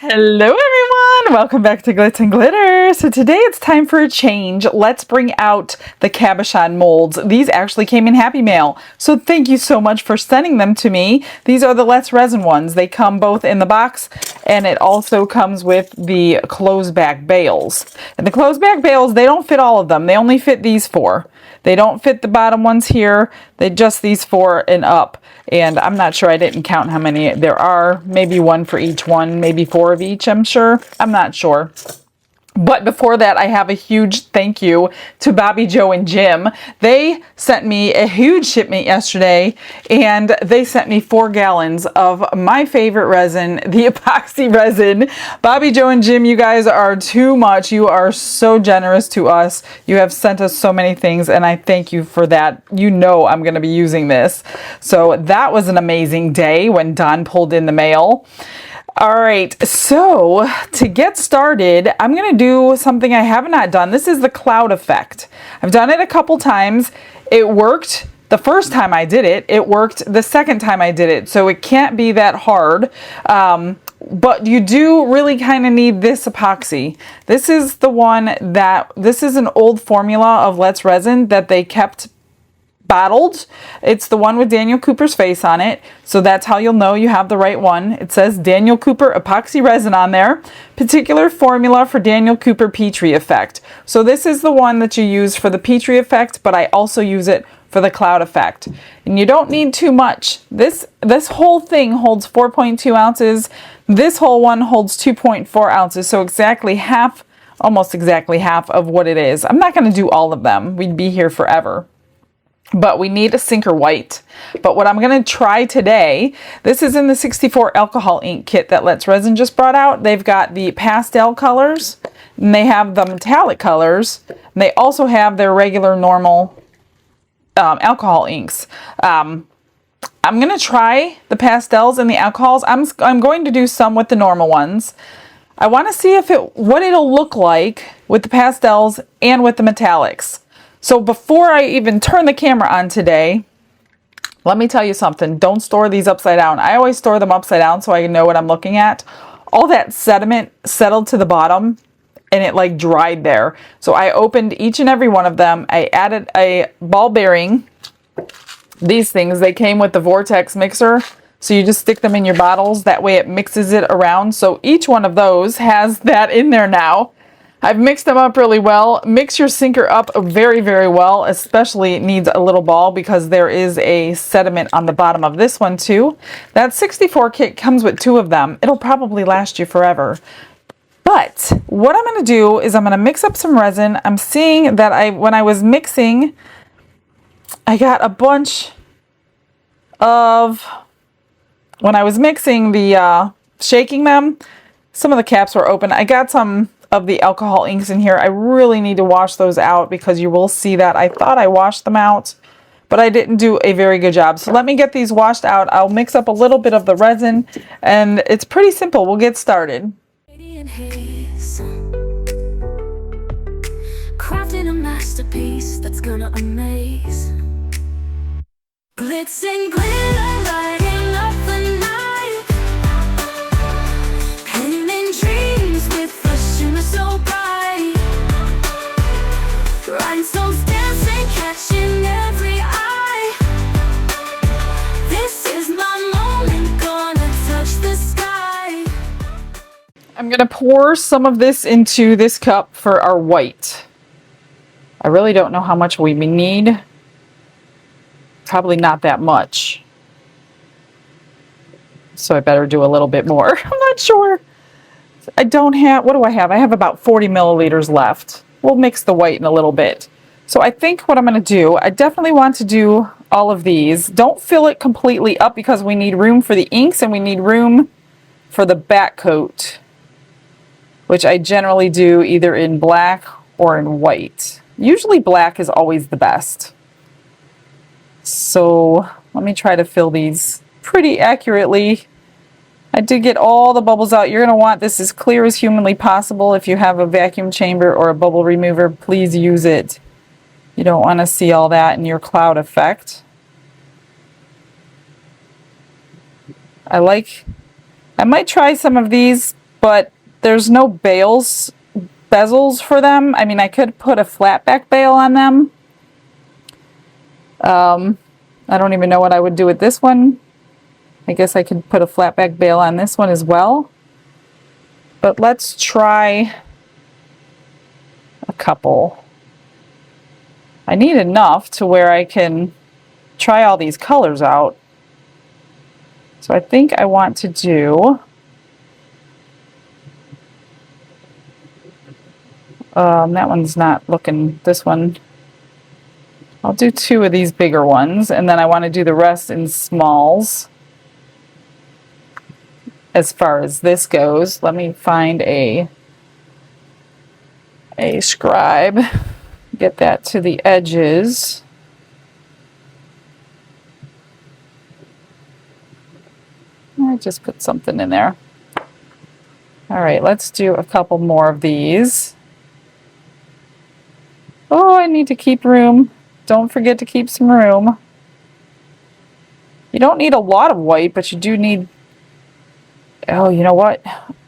Hello everyone! Welcome back to Glitz and Glitter. So today it's time for a change. Let's bring out the cabochon molds. These actually came in Happy Mail, so thank you so much for sending them to me. These are the Let's Resin ones. They come both in the box and it also comes with the closed back bales. And the closed back bales, they don't fit all of them. They only fit these four. They don't fit the bottom ones here. They just these four and up. And I'm not sure, I didn't count how many there are. Maybe one for each one, maybe four of each, I'm sure. I'm not sure. But before that, I have a huge thank you to Bobby, Joe, and Jim. They sent me a huge shipment yesterday, and they sent me 4 gallons of my favorite resin, the epoxy resin. Bobby, Joe, and Jim, you guys are too much. You are so generous to us. You have sent us so many things, and I thank you for that. You know I'm going to be using this. So that was an amazing day when Don pulled in the mail. All right, so to get started, I'm going to do something I have not done. This is the cloud effect. I've done it a couple times. It worked the first time I did it. It worked the second time I did it, so it can't be that hard. But you do really kind of need this epoxy. This is the one that, this is an old formula of Let's Resin that they kept bottled. It's the one with Daniel Cooper's face on it, so that's how you'll know you have the right one. It says Daniel Cooper epoxy resin on there. Particular formula for Daniel Cooper Petri effect. So this is the one that you use for the Petri effect, but I also use it for the cloud effect. And you don't need too much. This whole thing holds 4.2 ounces. This whole one holds 2.4 ounces, so exactly half, almost exactly half of what it is. I'm not going to do all of them. We'd be here forever. But we need a sinker white. But what I'm going to try today, this is in the 64 alcohol ink kit that Let's Resin just brought out. They've got the pastel colors, and they have the metallic colors, and they also have their regular normal alcohol inks. I'm going to try the pastels and the alcohols. I'm going to do some with the normal ones. I want to see what it'll look like with the pastels and with the metallics. So before I even turn the camera on today, let me tell you something. Don't store these upside down. I always store them upside down so I know what I'm looking at. All that sediment settled to the bottom and it like dried there. So I opened each and every one of them. I added a ball bearing. These things, they came with the Vortex mixer. So you just stick them in your bottles. That way it mixes it around. So each one of those has that in there now. I've mixed them up really well. Mix your sinker up very, very well, especially it needs a little ball because there is a sediment on the bottom of this one too. That 64 kit comes with 2 of them. It'll probably last you forever. But what I'm going to do is I'm going to mix up some resin. I'm seeing that when I was mixing, I got a bunch of, when I was mixing the, shaking them, some of the caps were open. I got some of the alcohol inks in here. I really need to wash those out because you will see that I thought I washed them out, but I didn't do a very good job. So let me get these washed out. I'll mix up a little bit of the resin and it's pretty simple. We'll get started. Crafting a masterpiece that's gonna amaze. Glitz and glitter lighting up the night. Painting dreams with a shimmer so bright. Rhinestones dancing, catching every eye. This is my moment, gonna touch the sky. I'm gonna pour some of this into this cup for our white. I really don't know how much we need. Probably not that much. So I better do a little bit more. I'm not sure. I don't have, what do I have? I have about 40 milliliters left. We'll mix the white in a little bit. So I think what I'm going to do, I definitely want to do all of these. Don't fill it completely up because we need room for the inks and we need room for the back coat, which I generally do either in black or in white. Usually black is always the best. So let me try to fill these pretty accurately. I did get all the bubbles out. You're going to want this as clear as humanly possible. If you have a vacuum chamber or a bubble remover, please use it. You don't want to see all that in your cloud effect. I might try some of these but there's no bezels for them. I mean, I could put a flat back bail on them. I don't even know what I would do with this one. I guess I could put a flat back bail on this one as well. But let's try a couple. I need enough to where I can try all these colors out. So I think I want to do that one's not looking, this one. I'll do 2 of these bigger ones, and then I want to do the rest in smalls. As far as this goes, let me find a scribe, get that to the edges. I just put something in there. All right, let's do a couple more of these. Oh, I need to keep room. Don't forget to keep some room. You don't need a lot of white, but you do need... Oh, you know what?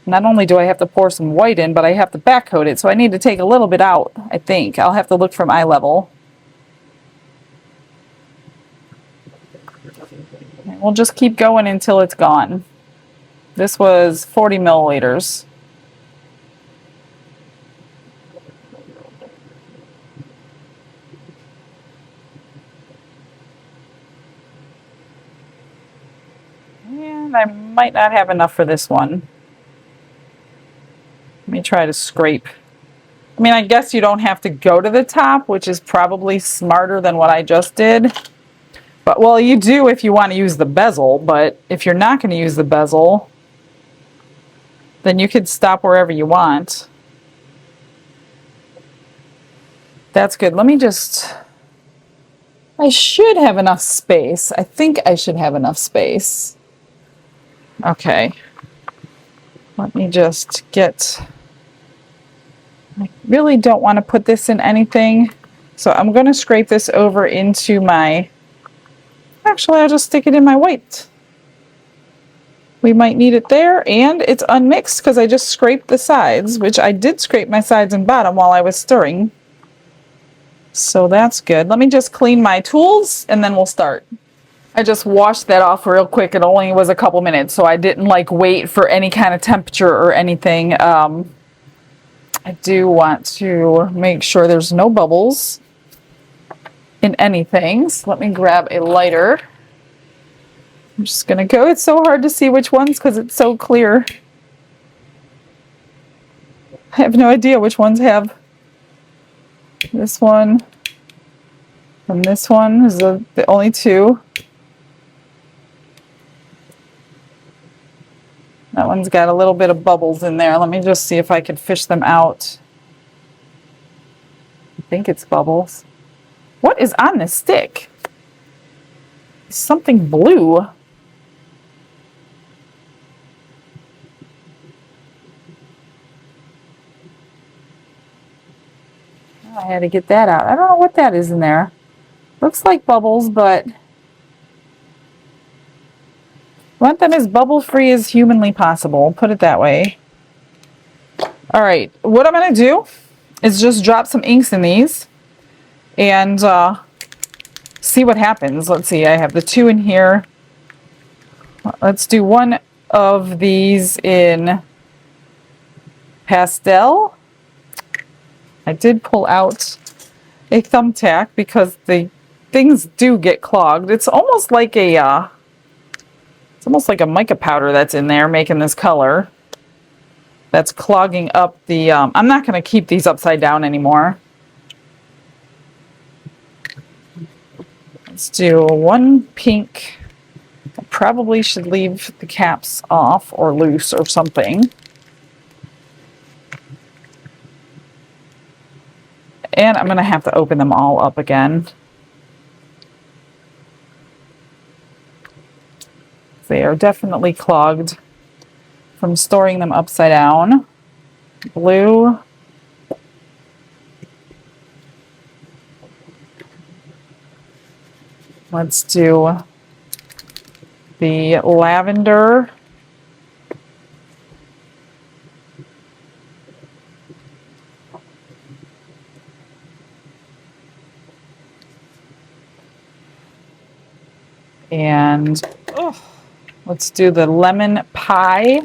Not only do I have to pour some white in, but I have to back coat it, so I need to take a little bit out, I think. I'll have to look from eye level. We'll just keep going until it's gone. This was 40 milliliters. And I might not have enough for this one. Let me try to scrape. I mean, I guess you don't have to go to the top, which is probably smarter than what I just did. But, well, you do if you want to use the bezel, but if you're not going to use the bezel, then you could stop wherever you want. That's good. Let me just... I should have enough space. I think I should have enough space. Okay. Let me just get... I really don't want to put this in anything, so I'm going to scrape this over into my... Actually, I'll just stick it in my white. We might need it there, and it's unmixed because I just scraped the sides, which I did scrape my sides and bottom while I was stirring. So that's good. Let me just clean my tools, and then we'll start. I just washed that off real quick. It only was a couple minutes, so I didn't like wait for any kind of temperature or anything. I do want to make sure there's no bubbles in anything. So let me grab a lighter. I'm just gonna go. It's so hard to see which ones because it's so clear. I have no idea which ones have. This one and this one is the only 2. That one's got a little bit of bubbles in there. Let me just see if I can fish them out. I think it's bubbles. What is on this stick? Something blue. I had to get that out. I don't know what that is in there. Looks like bubbles, but want them as bubble-free as humanly possible. Put it that way. All right, what I'm going to do is just drop some inks in these and see what happens. Let's see, I have the 2 in here. Let's do one of these in pastel. I did pull out a thumbtack because the things do get clogged. It's almost like a mica powder that's in there making this color. That's clogging up the... I'm not going to keep these upside down anymore. Let's do one pink. I probably should leave the caps off or loose or something. And I'm going to have to open them all up again. They are definitely clogged from storing them upside down. Blue. Let's do the lavender. And oh, let's do the lemon pie.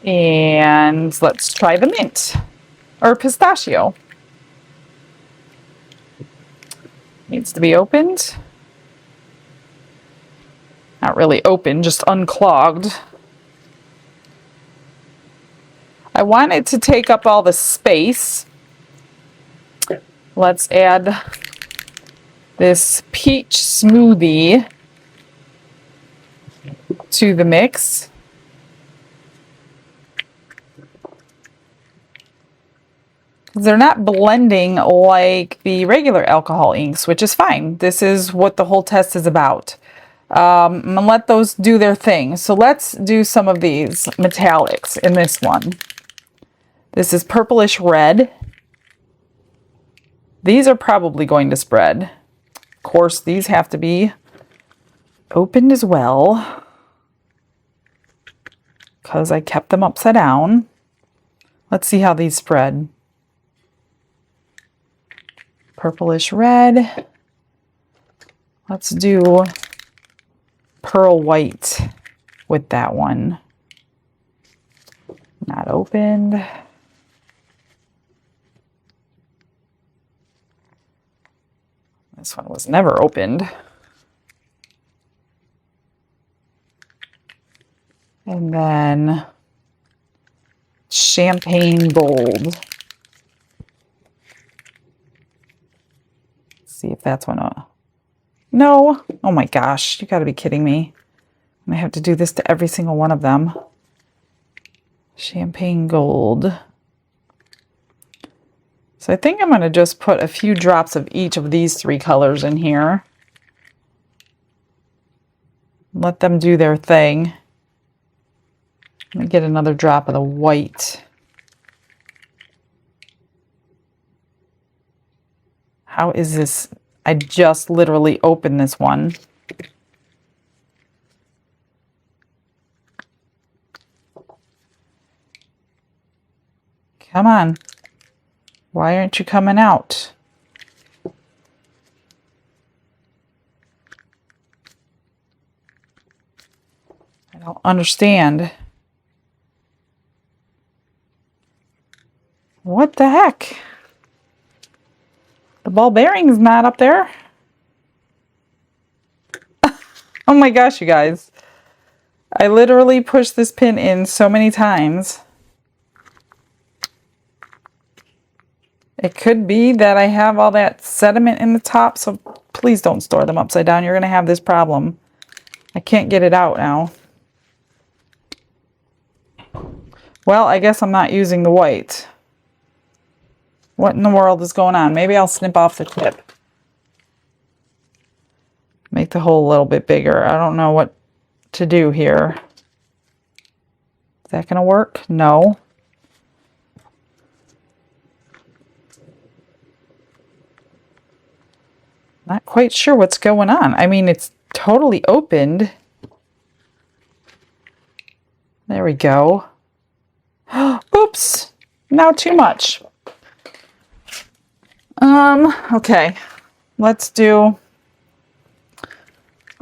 And let's try the mint or pistachio. Needs to be opened. Not really open, just unclogged. I want it to take up all the space. Let's add this peach smoothie to the mix. They're not blending like the regular alcohol inks, which is fine. This is what the whole test is about. I'm gonna let those do their thing. So let's do some of these metallics in this one. This is purplish red. These are probably going to spread. Of course, these have to be opened as well because I kept them upside down. Let's see how these spread. Purplish red. Let's do pearl white with that one. Not opened. This one was never opened. And then champagne gold. Let's see if that's one. No. Oh my gosh, you gotta be kidding me. I have to do this to every single one of them. Champagne gold. So I think I'm going to just put a few drops of each of these three colors in here. Let them do their thing. Let me get another drop of the white. How is this? I just literally opened this one. Come on. Why aren't you coming out? I don't understand. What the heck? The ball bearing's not up there. Oh my gosh, you guys. I literally pushed this pin in so many times. It could be that I have all that sediment in the top, so please don't store them upside down. You're going to have this problem. I can't get it out now. Well, I guess I'm not using the white. What in the world is going on? Maybe I'll snip off the tip. Make the hole a little bit bigger. I don't know what to do here. Is that going to work? No. Not quite sure what's going on. I mean, it's totally opened. There we go. Oops. Now too much. Okay. Let's do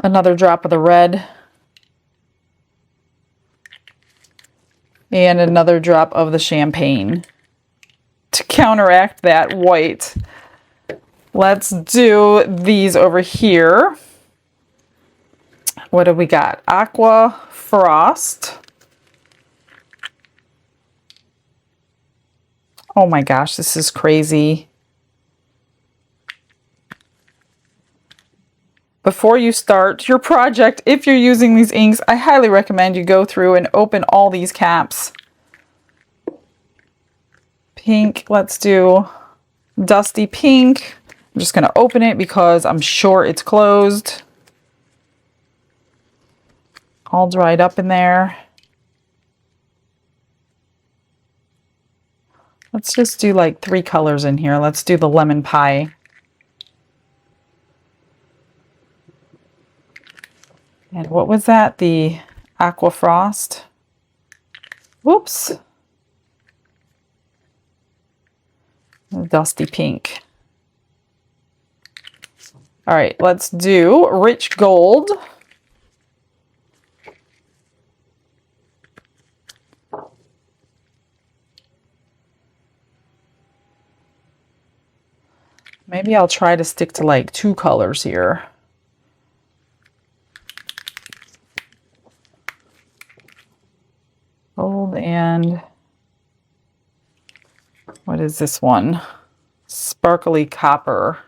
another drop of the red. And another drop of the champagne to counteract that white. Let's do these over here. What have we got? Aqua Frost. Oh my gosh, this is crazy. Before you start your project, if you're using these inks, I highly recommend you go through and open all these caps. Pink, let's do Dusty Pink. I'm just going to open it because I'm sure it's closed. All dried up in there. Let's just do like 3 colors in here. Let's do the lemon pie. And what was that? The Aqua Frost. Whoops. Dusty pink. All right, let's do rich gold. Maybe I'll try to stick to like 2 colors here. Gold and what is this one? Sparkly copper.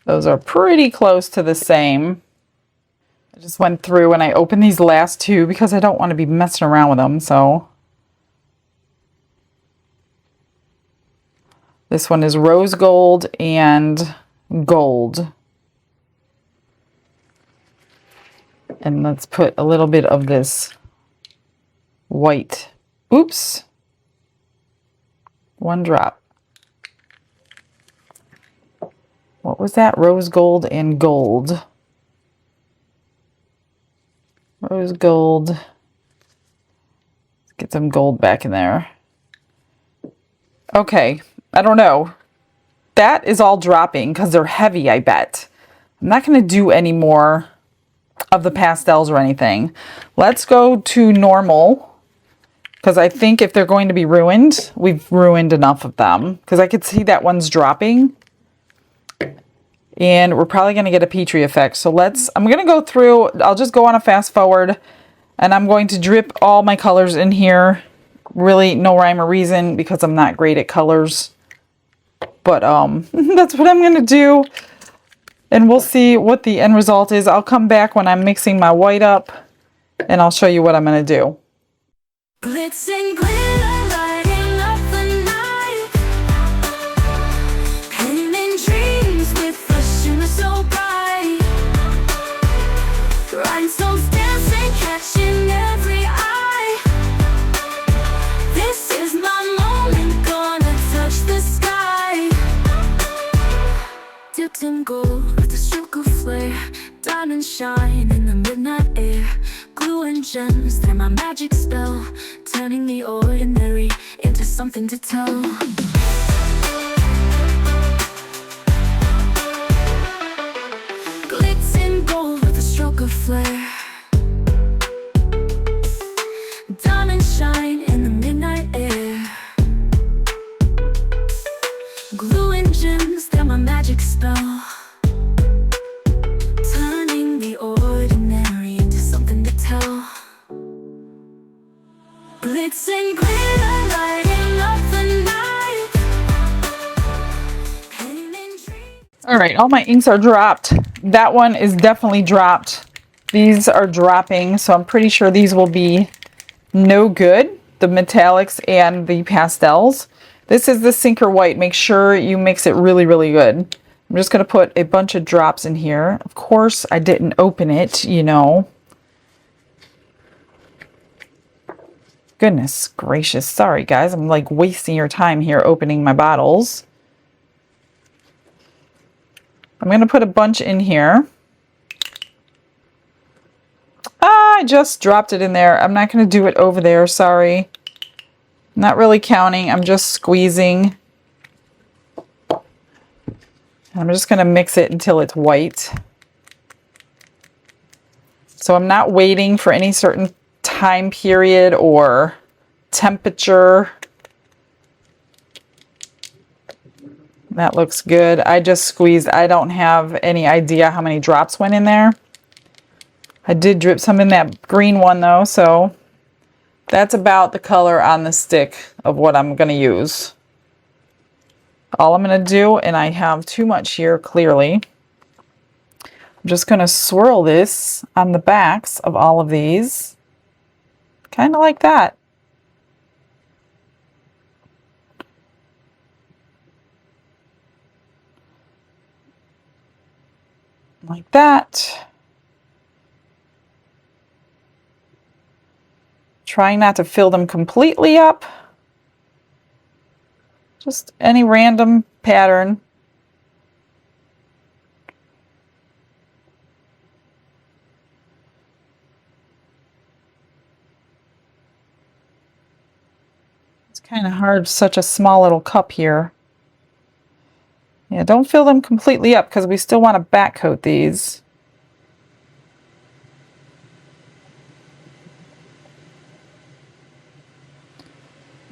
Those are pretty close to the same. I just went through and I opened these last 2 because I don't want to be messing around with them, so. This one is rose gold and gold. And let's put a little bit of this white. Oops. 1 drop. What was that? Rose gold and gold. Rose gold. Let's get some gold back in there. Okay, I don't know. That is all dropping because they're heavy, I bet. I'm not going to do any more of the pastels or anything. Let's go to normal because I think if they're going to be ruined, we've ruined enough of them because I could see that one's dropping and we're probably going to get a Petri effect. So I'm going to go through, I'll just go on a fast forward and I'm going to drip all my colors in here. Really no rhyme or reason because I'm not great at colors, but that's what I'm going to do. And we'll see what the end result is. I'll come back when I'm mixing my white up and I'll show you what I'm going to do. Glitz and glitter lighting up the night, painting dreams with a shimmer so bright, rhinestones dancing, catching every eye. This is my moment, gonna touch the sky. Dipped in gold with a stroke of flare, diamonds shine in the midnight air. Glue and gems, they're my magic spell, turning the ordinary into something to tell. Glitz and gold with a stroke of flare, diamonds shine in the midnight air. Glue and gems, they're my magic spell, turning the ordinary into something to tell. Glitz and glitter lighting up the night, painting dreams. All right, all my inks are dropped. That one is definitely dropped. These are dropping, so I'm pretty sure these will be no good, the metallics and the pastels. This is the Sinker White. Make sure you mix it really, really good. I'm just going to put a bunch of drops in here. Of course, I didn't open it, you know. Goodness gracious. Sorry, guys. I'm like wasting your time here opening my bottles. I'm going to put a bunch in here. I just dropped it in there. I'm not going to do it over there. Sorry. I'm not really counting. I'm just squeezing. I'm just going to mix it until it's white. So I'm not waiting for any certain time period or temperature. That looks good. I just squeezed. I don't have any idea how many drops went in there. I did drip some in that green one though, so that's about the color on the stick of what I'm going to use. All I'm going to do, and I have too much here clearly, I'm just going to swirl this on the backs of all of these, kind of like that. Like that. Trying not to fill them completely up. Just any random pattern. Kind of hard, such a small little cup here. Yeah, don't fill them completely up because we still want to back coat these.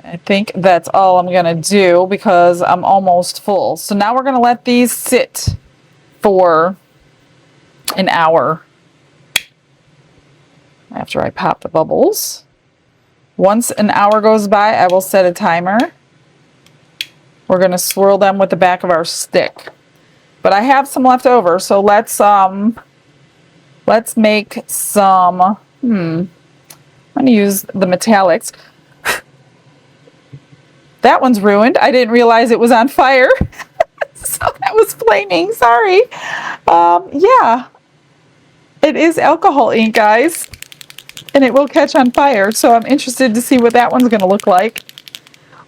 I think that's all I'm gonna do because I'm almost full. So now we're gonna let these sit for an hour after I pop the bubbles. Once an hour goes by, I will set a timer. We're going to swirl them with the back of our stick. But I have some left over, so let's make some, I'm going to use the metallics. That one's ruined. I didn't realize it was on fire. So that was flaming, sorry. Yeah, it is alcohol ink, guys. And it will catch on fire, so I'm interested to see what that one's going to look like.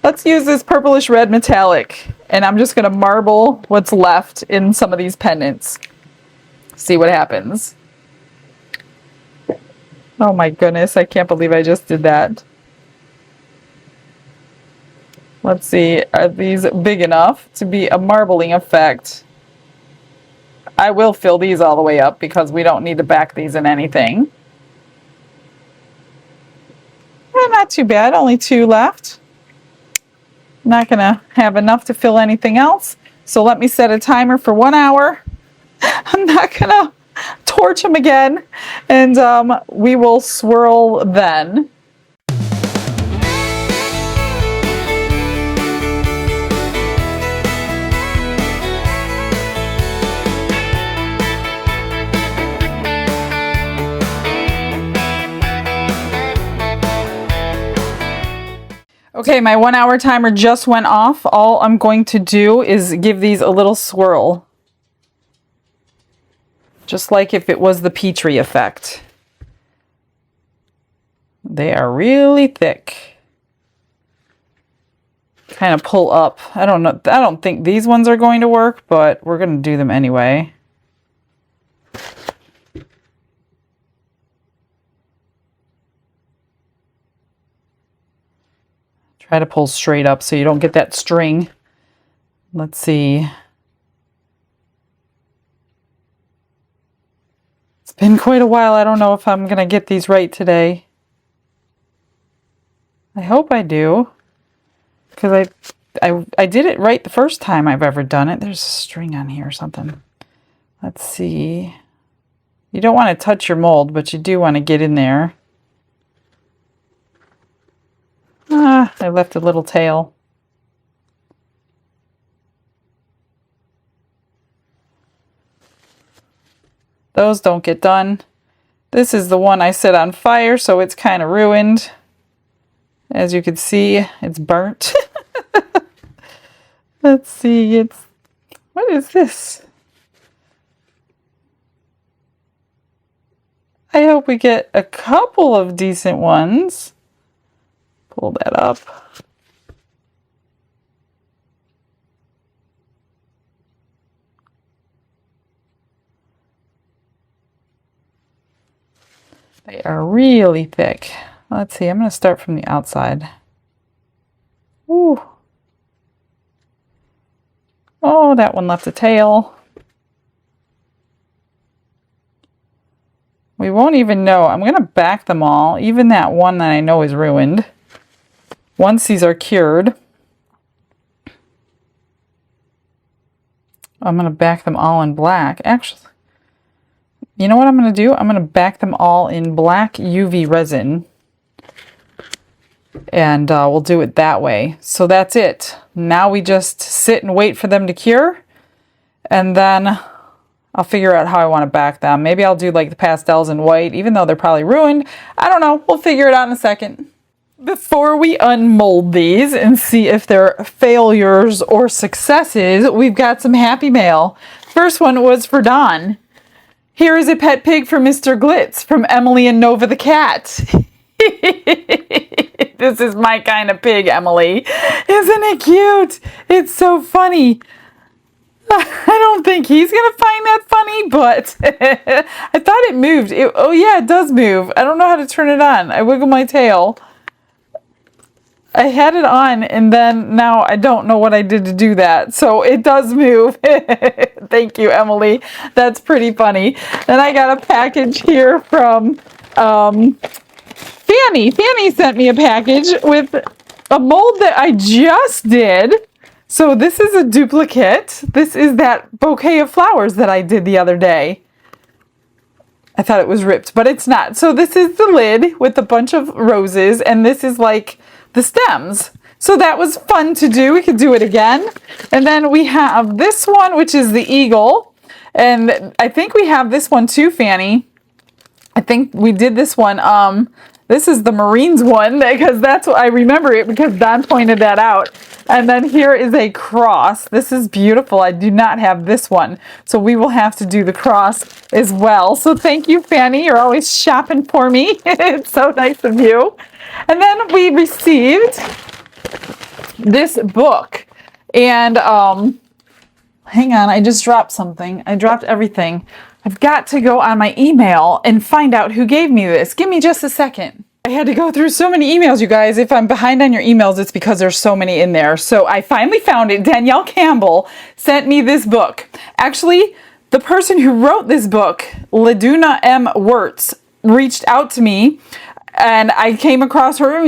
Let's use this purplish red metallic, and I'm just going to marble what's left in some of these pendants. See what happens. Oh my goodness, I can't believe I just did that. Let's see, are these big enough to be a marbling effect? I will fill these all the way up because we don't need to back these in anything. Not too bad, only 2 left. Not gonna have enough to fill anything else. So let me set a timer for 1 hour. I'm not gonna torch them again. And we will swirl then. Okay, my 1 hour timer just went off. All I'm going to do is give these a little swirl. Just like if it was the Petri effect. They are really thick. Kind of pull up. I don't know. I don't think these ones are going to work, but we're going to do them anyway. Try to pull straight up so you don't get that string. Let's see. It's been quite a while. I don't know if I'm going to get these right today. I hope I do. Because I did it right the first time I've ever done it. There's a string on here or something. Let's see. You don't want to touch your mold, but you do want to get in there. Ah, I left a little tail. Those don't get done. This is the one I set on fire, so it's kind of ruined. As you can see, it's burnt. Let's see, what is this? I hope we get a couple of decent ones. Pull that up. They are really thick. Let's see, I'm going to start from the outside. Ooh. Oh, that one left a tail. We won't even know. I'm going to back them all, even that one that I know is ruined. Once these are cured, I'm going to back them all in black. Actually, you know what I'm going to do? I'm going to back them all in black UV resin. And we'll do it that way. So that's it. Now we just sit and wait for them to cure. And then I'll figure out how I want to back them. Maybe I'll do like the pastels in white, even though they're probably ruined. I don't know. We'll figure it out in a second. Before we unmold these and see if they're failures or successes, we've got some happy mail. First one was for Don. Here is a pet pig for Mr. Glitz from Emily and Nova the cat. This is my kind of pig, Emily. Isn't it cute? It's so funny. I don't think he's going to find that funny, but I thought it moved. Oh yeah, it does move. I don't know how to turn it on. I wiggle my tail. I had it on and then now I don't know what I did to do that. So it does move. Thank you, Emily. That's pretty funny. Then I got a package here from Fanny. Fanny sent me a package with a mold that I just did. So this is a duplicate. This is that bouquet of flowers that I did the other day. I thought it was ripped, but it's not. So this is the lid with a bunch of roses, and this is like the stems. So that was fun to do. We could do it again. And then we have this one, which is the eagle. And I think we have this one too, Fanny. I think we did this one. This is the Marines one because that's what I remember it because Don pointed that out. And then here is a cross. This is beautiful. I do not have this one. So we will have to do the cross as well. So thank you, Fanny. You're always shopping for me. It's so nice of you. And then we received this book. And hang on, I just dropped something. I dropped everything. I've got to go on my email and find out who gave me this. Give me just a second. I had to go through so many emails, you guys. If I'm behind on your emails, it's because there's so many in there. So I finally found it. Danielle Campbell sent me this book. Actually, the person who wrote this book, Laduna M. Wirtz, reached out to me, and I came across her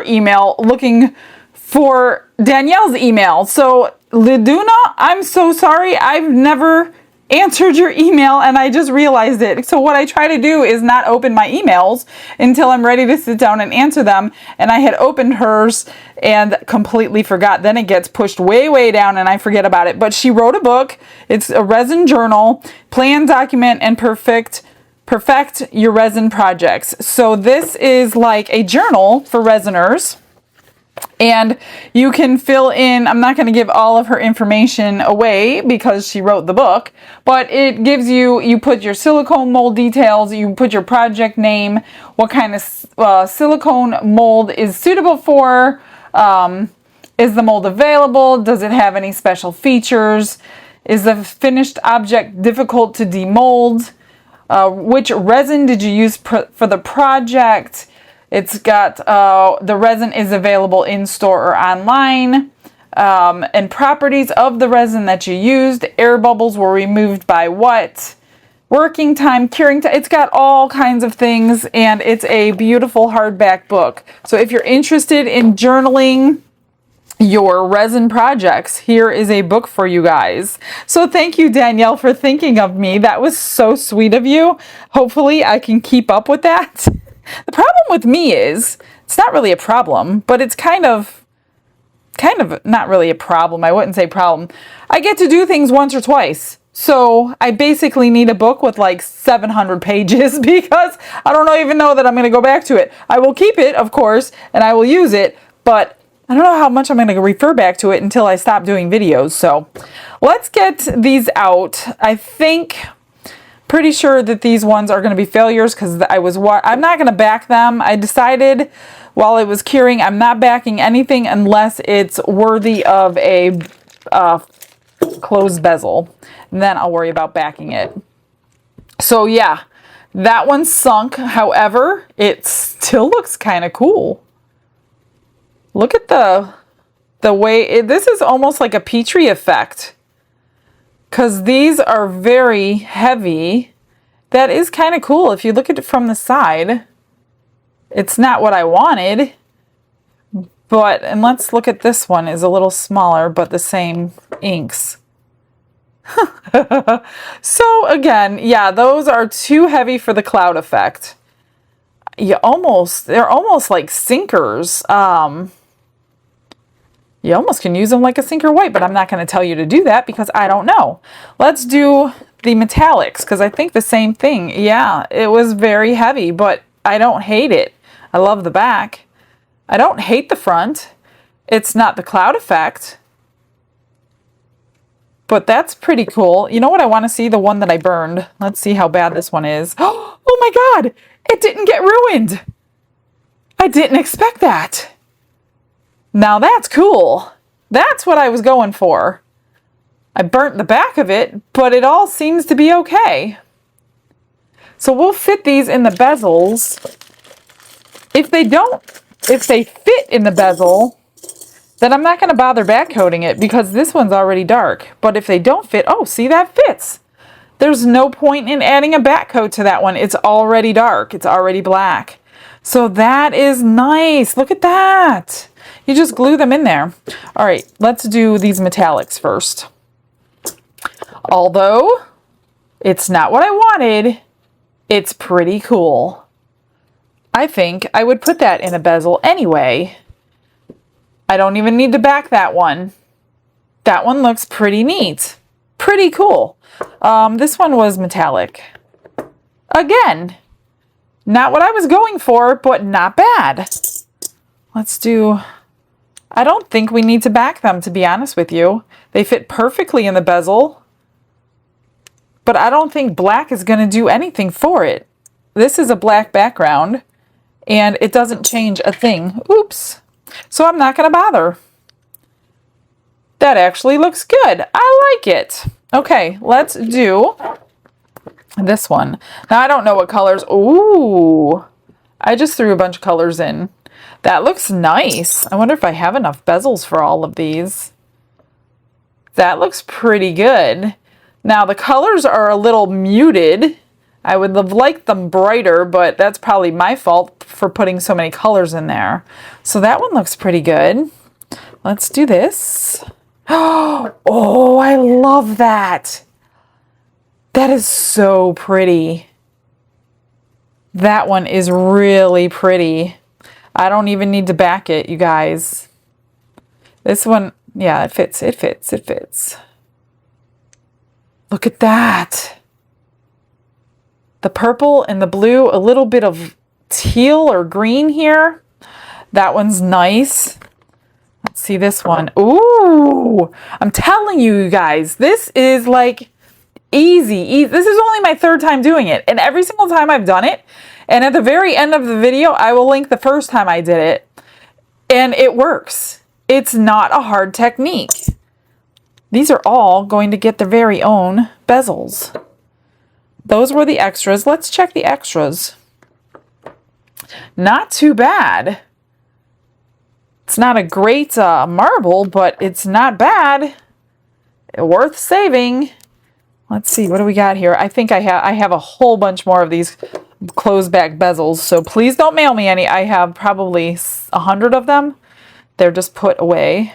email looking for Danielle's email. So Laduna, I'm so sorry. I've never answered your email and I just realized it. So what I try to do is not open my emails until I'm ready to sit down and answer them. And I had opened hers and completely forgot. Then it gets pushed way, way down and I forget about it. But she wrote a book. It's a resin journal, plan, document, and perfect your resin projects. So this is like a journal for resiners. And you can fill in, I'm not going to give all of her information away because she wrote the book, but it gives you put your silicone mold details, you put your project name, what kind of silicone mold is suitable for, is the mold available, does it have any special features, is the finished object difficult to demold, which resin did you use for the project. It's got, the resin is available in store or online, and properties of the resin that you used, air bubbles were removed by what, working time, curing time, it's got all kinds of things, and it's a beautiful hardback book. So if you're interested in journaling your resin projects, here is a book for you guys. So thank you, Danielle, for thinking of me. That was so sweet of you. Hopefully I can keep up with that. The problem with me is, it's not really a problem, but it's kind of not really a problem. I wouldn't say problem. I get to do things once or twice. So I basically need a book with like 700 pages because I don't even know that I'm going to go back to it. I will keep it, of course, and I will use it, but I don't know how much I'm going to refer back to it until I stop doing videos. So let's get these out. I think... pretty sure that these ones are going to be failures because I'm not going to back them. I decided while it was curing, I'm not backing anything unless it's worthy of a closed bezel. And then I'll worry about backing it. So yeah, that one's sunk. However, it still looks kind of cool. Look at the way this is almost like a Petri effect. Because these are very heavy. That is kind of cool. If you look at it from the side, it's not what I wanted. But, and let's look at this one, is a little smaller, but the same inks. So again, yeah, those are too heavy for the cloud effect. They're almost like sinkers. You almost can use them like a sinker white, but I'm not going to tell you to do that because I don't know. Let's do the metallics because I think the same thing. Yeah, it was very heavy, but I don't hate it. I love the back. I don't hate the front. It's not the cloud effect, but that's pretty cool. You know what I want to see? The one that I burned. Let's see how bad this one is. Oh my God, it didn't get ruined. I didn't expect that. Now that's cool. That's what I was going for. I burnt the back of it, but it all seems to be okay. So we'll fit these in the bezels. If they don't if they fit in the bezel, then I'm not going to bother back coating it because this one's already dark. But if they don't fit, oh, see, that fits. There's no point in adding a back coat to that one. It's already dark. It's already black. So that is nice. Look at that. You just glue them in there. All right, let's do these metallics first. Although it's not what I wanted, it's pretty cool. I think I would put that in a bezel anyway. I don't even need to back that one. That one looks pretty neat. Pretty cool. This one was metallic. Again, not what I was going for, but not bad. Let's do... I don't think we need to back them, to be honest with you. They fit perfectly in the bezel. But I don't think black is going to do anything for it. This is a black background, and it doesn't change a thing. Oops. So I'm not going to bother. That actually looks good. I like it. Okay, let's do this one. Now, I don't know what colors. Ooh. I just threw a bunch of colors in. That looks nice. I wonder if I have enough bezels for all of these. That looks pretty good. Now, the colors are a little muted. I would have liked them brighter, but that's probably my fault for putting so many colors in there. So that one looks pretty good. Let's do this. Oh, I love that. That is so pretty. That one is really pretty. I don't even need to back it, you guys. This one, yeah, it fits, it fits, it fits. Look at that. The purple and the blue, a little bit of teal or green here. That one's nice. Let's see this one. Ooh, I'm telling you guys, this is like easy. This is only my third time doing it. And every single time I've done it, and at the very end of the video, I will link the first time I did it. And it works. It's not a hard technique. These are all going to get their very own bezels. Those were the extras. Let's check the extras. Not too bad. It's not a great marble, but it's not bad. Worth saving. Let's see, what do we got here? I think I have a whole bunch more of these closed back bezels, so please don't mail me any. I have probably 100 of them. They're just put away.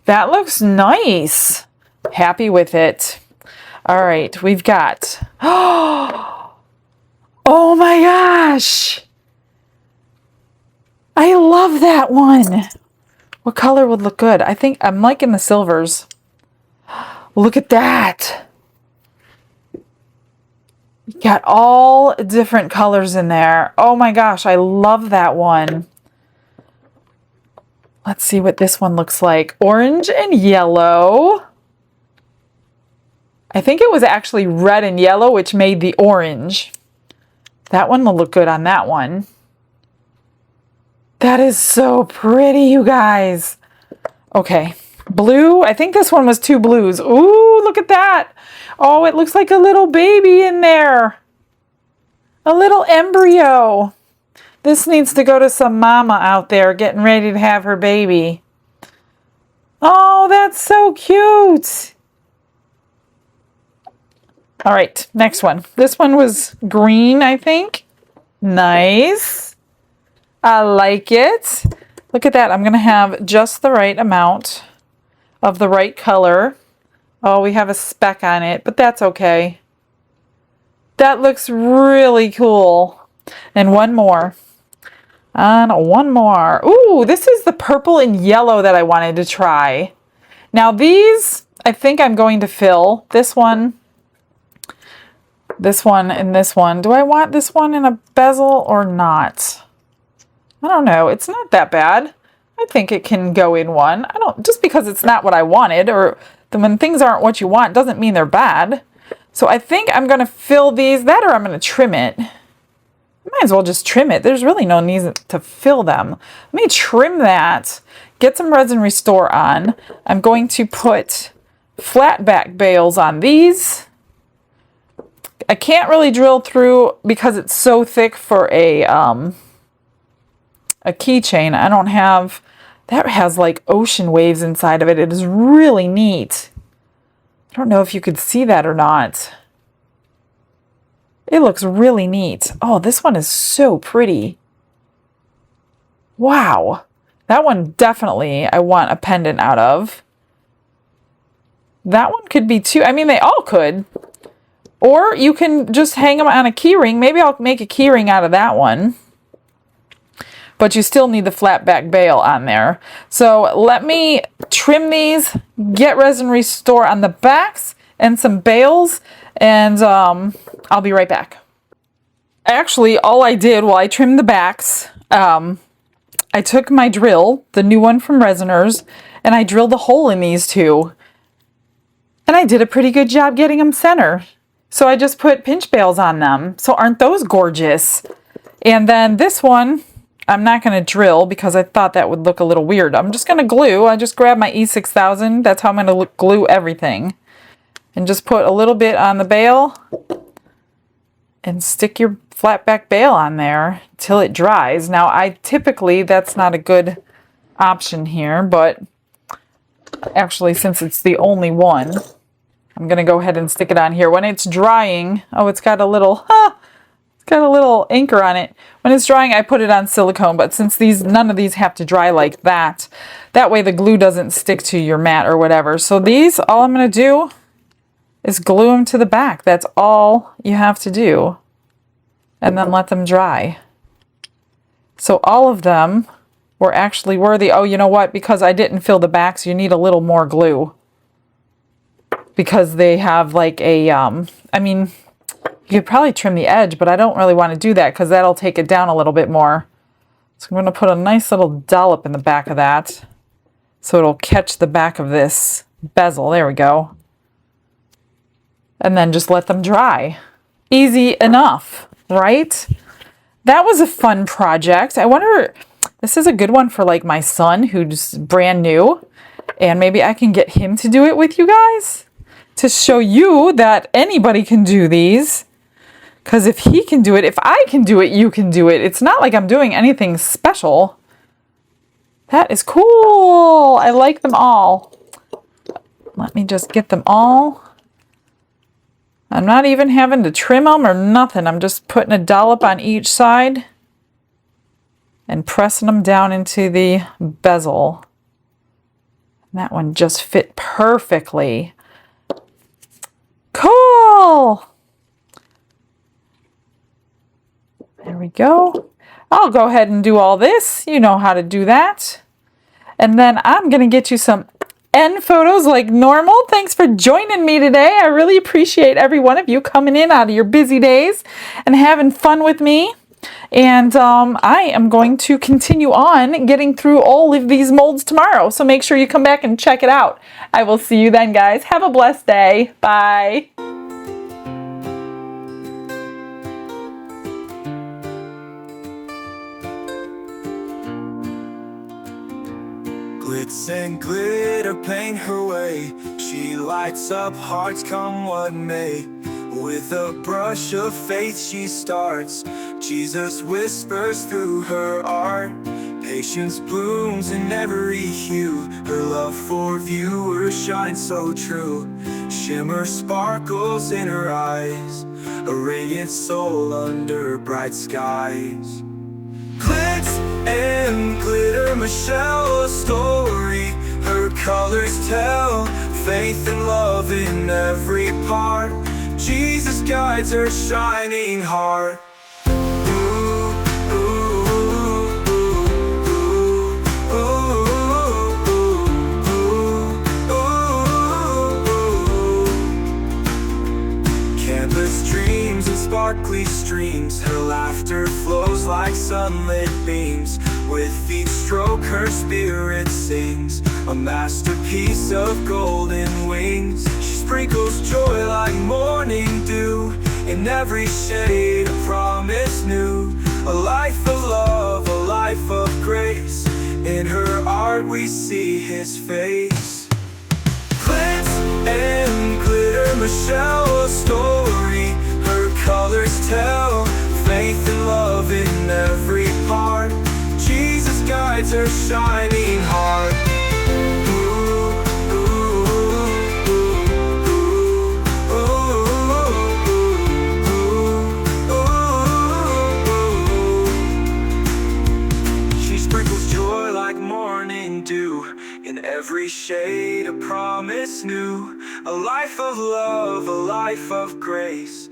That looks nice. Happy with it. All right, we've got... Oh my gosh! I love that one. What color would look good? I think I'm liking the silvers. Look at that. Got all different colors in there. Oh my gosh, I love that one. Let's see what this one looks like. Orange and yellow. I think it was actually red and yellow, which made the orange. That one will look good on that one. That is so pretty, you guys. Okay, blue. I think this one was 2 blues. Ooh, look at that. Oh, it looks like a little baby in there. A little embryo. This needs to go to some mama out there getting ready to have her baby. Oh, that's so cute. All right, next one. This one was green, I think. Nice. I like it. Look at that. I'm going to have just the right amount of the right color. Oh, we have a speck on it, but that's okay. That looks really cool. And one more. And one more. Ooh, this is the purple and yellow that I wanted to try. Now these, I think I'm going to fill this one, and this one. Do I want this one in a bezel or not? I don't know. It's not that bad. I think it can go in one. I don't, just because it's not what I wanted, or when things aren't what you want doesn't mean they're bad. So I think I'm going to fill these, that or I'm going to trim it. Might as well just trim it. There's really no need to fill them. Let me trim that, get some Resin Restore on. I'm going to put flat back bales on these. I can't really drill through because it's so thick for a a keychain. I don't have, that has like ocean waves inside of it. It is really neat. I don't know if you could see that or not. It looks really neat. Oh, this one is so pretty. Wow. That one definitely I want a pendant out of. That one could be too. I mean, they all could. Or you can just hang them on a key ring. Maybe I'll make a key ring out of that one. But you still need the flat back bail on there. So let me trim these, get Resin Restore on the backs and some bails, and I'll be right back. Actually, all I did while I trimmed the backs, I took my drill, the new one from Resiners, and I drilled a hole in these two. And I did a pretty good job getting them center. So I just put pinch bails on them. So aren't those gorgeous? And then this one, I'm not going to drill because I thought that would look a little weird. I'm just going to glue. I just grabbed my E6000. That's how I'm going to glue everything. And just put a little bit on the bail and stick your flat back bail on there till it dries. Now, I typically, that's not a good option here, but actually, since it's the only one, I'm going to go ahead and stick it on here. When it's drying, oh, it's got a little anchor on it. When it's drying, I put it on silicone, but since none of these have to dry like that, that way the glue doesn't stick to your mat or whatever. So these, all I'm going to do is glue them to the back. That's all you have to do. And then let them dry. So all of them were actually worthy. Oh, you know what? Because I didn't fill the backs, you need a little more glue. Because they have like a, I mean, you could probably trim the edge, but I don't really want to do that because that'll take it down a little bit more. So I'm going to put a nice little dollop in the back of that. So it'll catch the back of this bezel. There we go. And then just let them dry. Easy enough, right? That was a fun project. I wonder, this is a good one for like my son who's brand new. And maybe I can get him to do it with you guys to show you that anybody can do these. Because if he can do it, if I can do it, you can do it. It's not like I'm doing anything special. That is cool. I like them all. Let me just get them all. I'm not even having to trim them or nothing. I'm just putting a dollop on each side and pressing them down into the bezel. That one just fit perfectly. Cool! There we go. I'll go ahead and do all this. You know how to do that. And then I'm going to get you some end photos like normal. Thanks for joining me today. I really appreciate every one of you coming in out of your busy days and having fun with me. And I am going to continue on getting through all of these molds tomorrow. So make sure you come back and check it out. I will see you then, guys. Have a blessed day. Bye. Glitz and glitter paint her way. She lights up hearts come what may. With a brush of faith she starts. Jesus whispers through her art. Patience blooms in every hue. Her love for viewers shines so true. Shimmer sparkles in her eyes. A radiant soul under bright skies. Glitz and glitter, Michelle, a story. Her colors tell faith and love in every part. Jesus guides her shining heart. Ooh, ooh, ooh, ooh, ooh, ooh, ooh. Canvas dreams and sparkly streams. Her laughter flows like sunlit beams. With each stroke her spirit sings. A masterpiece of golden wings. She sprinkles joy like morning dew. In every shade a promise new. A life of love, a life of grace. In her art we see his face. Glitz and glitter, Michelle, a story. Her colors tell faith and love in every part. Jesus shining heart. She sprinkles joy like morning dew, in every shade a promise new. A life of love, a life of grace,